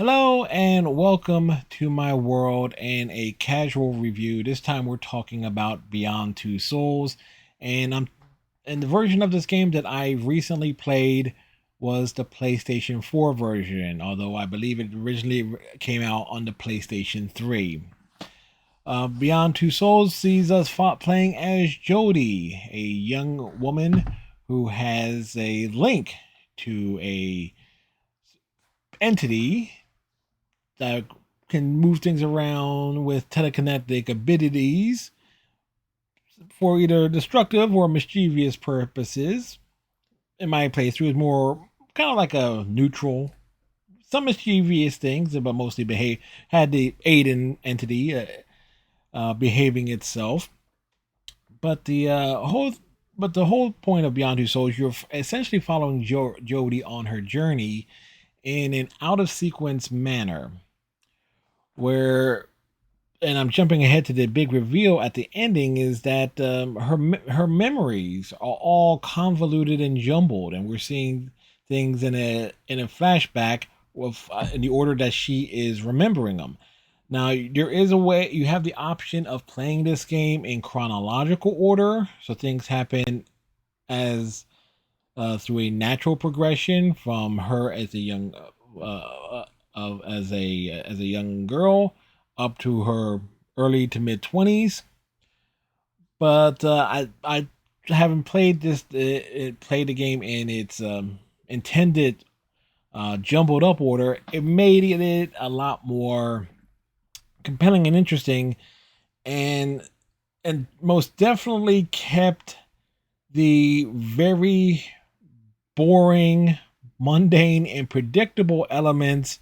Hello and welcome to my world and a casual review. This time we're talking about Beyond Two Souls, and the version of this game that I recently played was the PlayStation 4 version, although I believe it originally came out on the PlayStation 3. Beyond Two Souls sees us playing as Jodie, a young woman who has a link to a entity that can move things around with telekinetic abilities for either destructive or mischievous purposes. In my playthrough, is more kind of like a neutral, some mischievous things, but mostly had the Aiden entity behaving itself. But the whole point of Beyond Two Souls, you're essentially following Jodie on her journey in an out of sequence manner, where and I'm jumping ahead to the big reveal at the ending is that her memories are all convoluted and jumbled, and we're seeing things in a flashback with in the order that she is remembering them. Now there is a way you have the option of playing this game in chronological order, so things happen as through a natural progression from her as a young as a young girl up to her early to mid 20s. But I haven't played played the game in its intended jumbled up order. It made it a lot more compelling and interesting, and most definitely kept the very boring, mundane, and predictable elements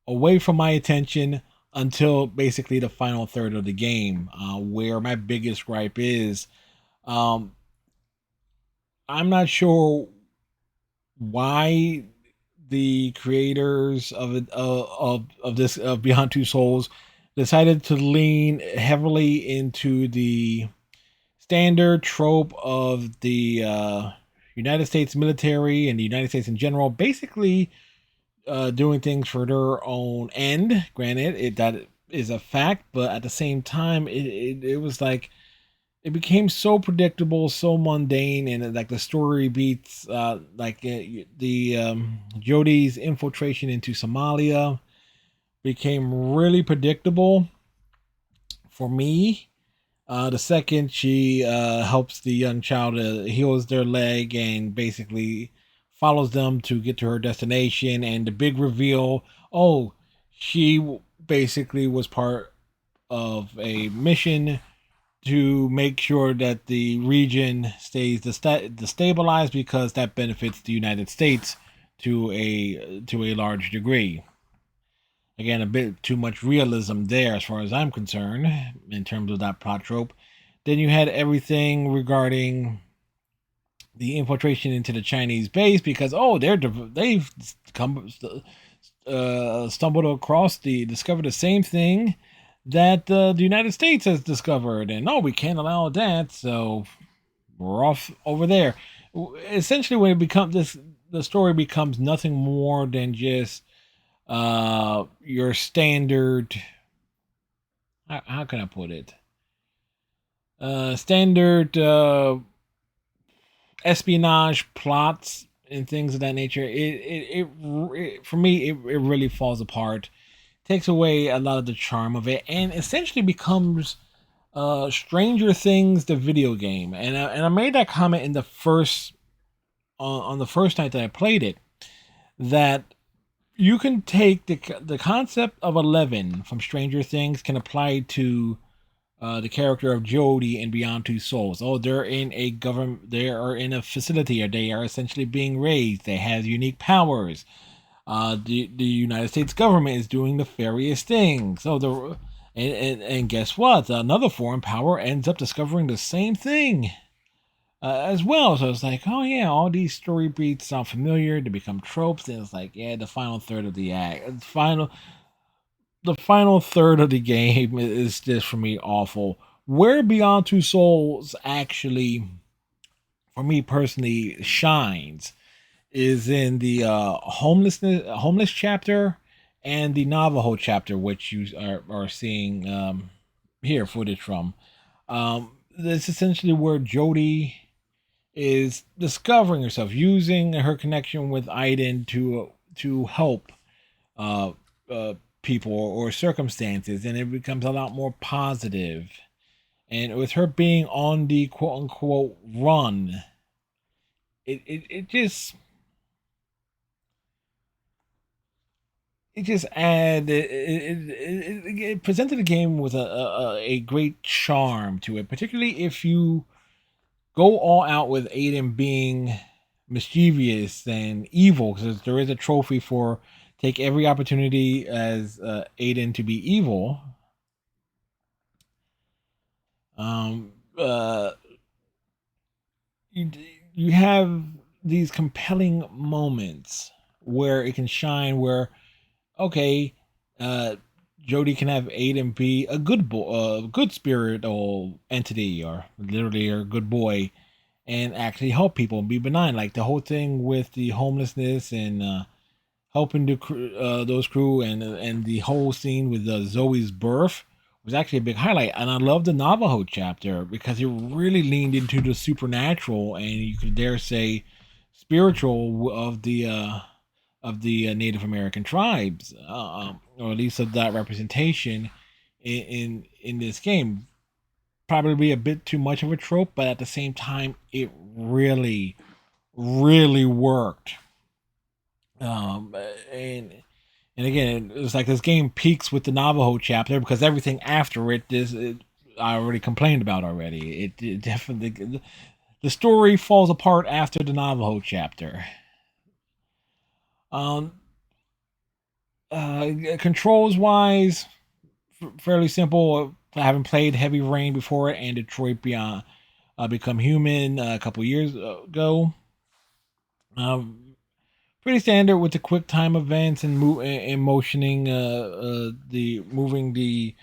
away from my attention until basically the final third of the game, where my biggest gripe is. Um, I'm not sure why the creators of this of Beyond Two Souls decided to lean heavily into the standard trope of the United States military and the United States in general, basically doing things for their own end. Granted, that is a fact, but at the same time, it was like it became so predictable, so mundane, and like the story beats, the Jodie's infiltration into Somalia became really predictable for me. The second she helps the young child, heals their leg, and basically follows them to get to her destination, and the big reveal, oh, she basically was part of a mission to make sure that the region stays destabilized because that benefits the United States to a large degree. Again, a bit too much realism there, as far as I'm concerned, in terms of that plot trope. Then you had everything regarding the infiltration into the Chinese base because they've come stumbled across discovered the same thing that the United States has discovered, and no, we can't allow that, so we're off over there. Essentially, when it becomes this, the story becomes nothing more than just your standard. How can I put it? Standard espionage plots and things of that nature. It for me it really falls apart, takes away a lot of the charm of it, and essentially becomes Stranger Things the video game. And I made that comment in the first on the first night that I played it, that you can take the concept of 11 from Stranger Things can apply to the character of Jodie in Beyond Two Souls. Oh, they're in a government. They are in a facility, or they are essentially being raised. They have unique powers. The United States government is doing nefarious things. So and guess what? Another foreign power ends up discovering the same thing as well. So it's like, oh yeah, all these story beats sound familiar. They become tropes, and it's like, yeah, the final third of the act, the final third of the game is just for me awful. Where Beyond Two Souls actually, for me personally, shines is in the homeless chapter and the Navajo chapter, which you are seeing here footage from. This is essentially where Jodie is discovering herself, using her connection with Aiden to help uh, uh, people or circumstances, and it becomes a lot more positive. And with her being on the quote unquote run, it just it presented the game with a great charm to it, particularly if you go all out with Aiden being mischievous and evil, because there is a trophy for take every opportunity as Aiden to be evil. Um, uh, you you have these compelling moments where it can shine. Where okay, uh, Jodie can have Aiden be a good boy, good spirit or entity, or literally a good boy, and actually help people and be benign. Like the whole thing with the homelessness and helping those crew, and the whole scene with Zoe's birth was actually a big highlight. And I love the Navajo chapter because it really leaned into the supernatural, and you could dare say spiritual of the Native American tribes, or at least of that representation in this game. Probably a bit too much of a trope, but at the same time, it really worked. Um, and and again, it was like this game peaks with the Navajo chapter because everything after I already complained about already. It definitely the story falls apart after the Navajo chapter. Um, Controls wise, fairly simple. I haven't played Heavy Rain before and Detroit Beyond Become Human a couple years ago. Pretty standard with the quick time events and and motioning the moving the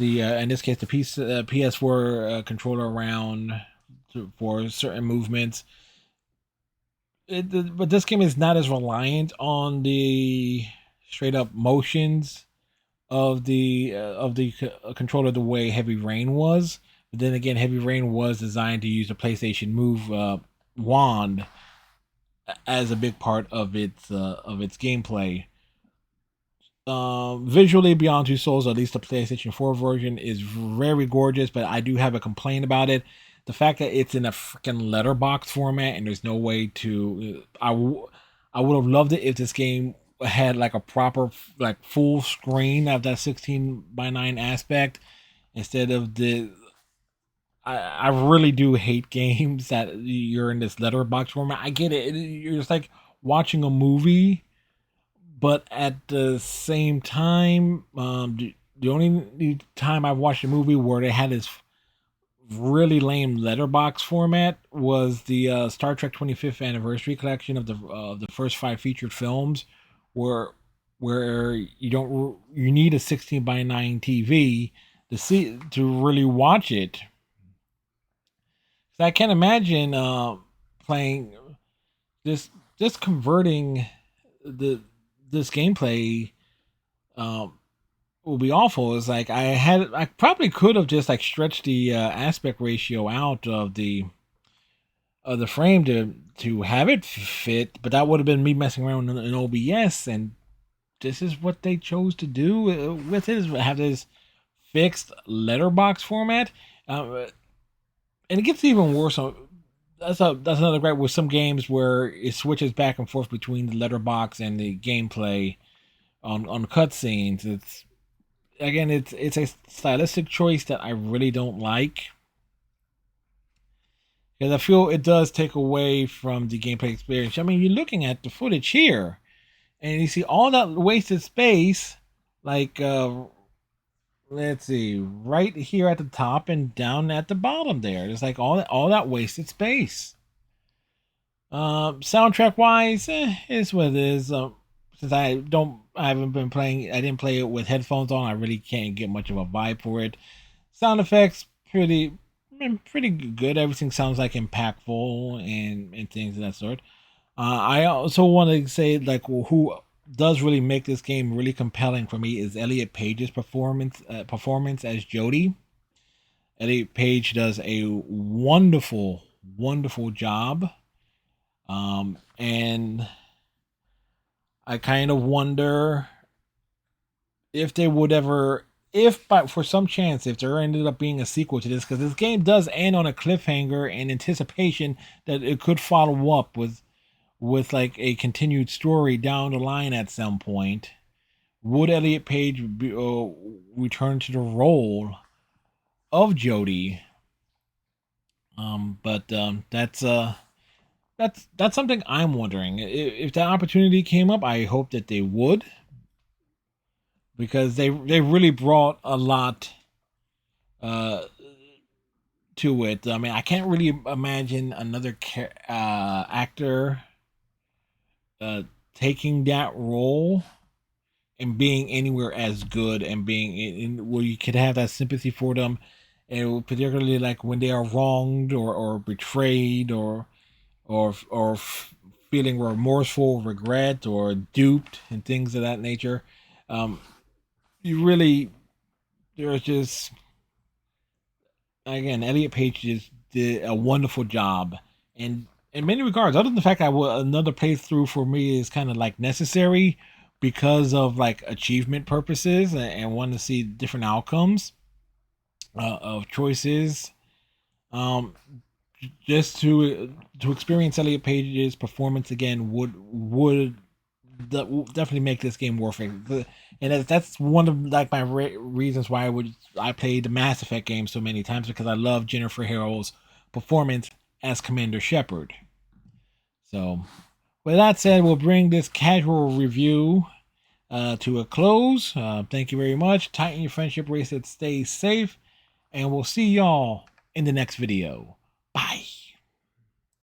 in this case the PS4 controller around for certain movements. But this game is not as reliant on the straight up motions of the controller the way Heavy Rain was. But then again, Heavy Rain was designed to use the PlayStation Move wand as a big part of its gameplay. Visually, Beyond Two Souls, at least the PlayStation 4 version, is very gorgeous, but I do have a complaint about it. The fact that it's in a freaking letterbox format and there's no way to. I would have loved it if this game had like a proper, like full screen of that 16 by 9 aspect instead of the. I really do hate games that you're in this letterbox format. I get it. You're just like watching a movie, but at the same time, the only time I've watched a movie where they had this really lame letterbox format was the Star Trek 25th anniversary collection of the first 5 featured films, where you need a 16 by 9 TV to really watch it. So I can't imagine playing this just converting the this gameplay um will be awful. Is like I probably could have just like stretched the aspect ratio out of the frame to have it fit, but that would have been me messing around in OBS, and this is what they chose to do with it, is have this fixed letterbox format. Uh, and it gets even worse on that's another gripe with some games where it switches back and forth between the letterbox and the gameplay on cutscenes. It's a stylistic choice that I really don't like, because I feel it does take away from the gameplay experience. I mean, you're looking at the footage here, and you see all that wasted space, like let's see, right here at the top and down at the bottom there. There's like all that wasted space. Soundtrack wise, is what it is. Since I haven't been playing, I didn't play it with headphones on. I really can't get much of a vibe for it. Sound effects pretty good. Everything sounds like impactful and things of that sort. I also want to say like, well, who does really make this game really compelling for me is Elliot Page's performance as Jodie. Elliot Page does a wonderful job. And I kind of wonder if they would ever, if by for some chance, if there ended up being a sequel to this, because this game does end on a cliffhanger in anticipation that it could follow up with like a continued story down the line at some point. Would Elliot Page return to the role of Jodie? But that's something I'm wondering. If that opportunity came up, I hope that they would, because they really brought a lot uh to it. I mean, I can't really imagine another actor uh taking that role and being anywhere as good, and being in where you could have that sympathy for them, and particularly like when they are wronged or betrayed or feeling remorseful, regret, or duped, and things of that nature. Um, you really, there's just, again, Elliot Page just did a wonderful job, and in many regards, other than the fact that another playthrough for me is kind of like necessary because of like achievement purposes, and want to see different outcomes of choices. Um, just to experience Elliot Page's performance again would definitely make this game worth it. And that's one of like my reasons why I played the Mass Effect game so many times, because I love Jennifer Harrell's performance as Commander Shepard. So, with that said, we'll bring this casual review to a close. Thank you very much. Tighten your friendship bracelet, stay safe, and we'll see y'all in the next video.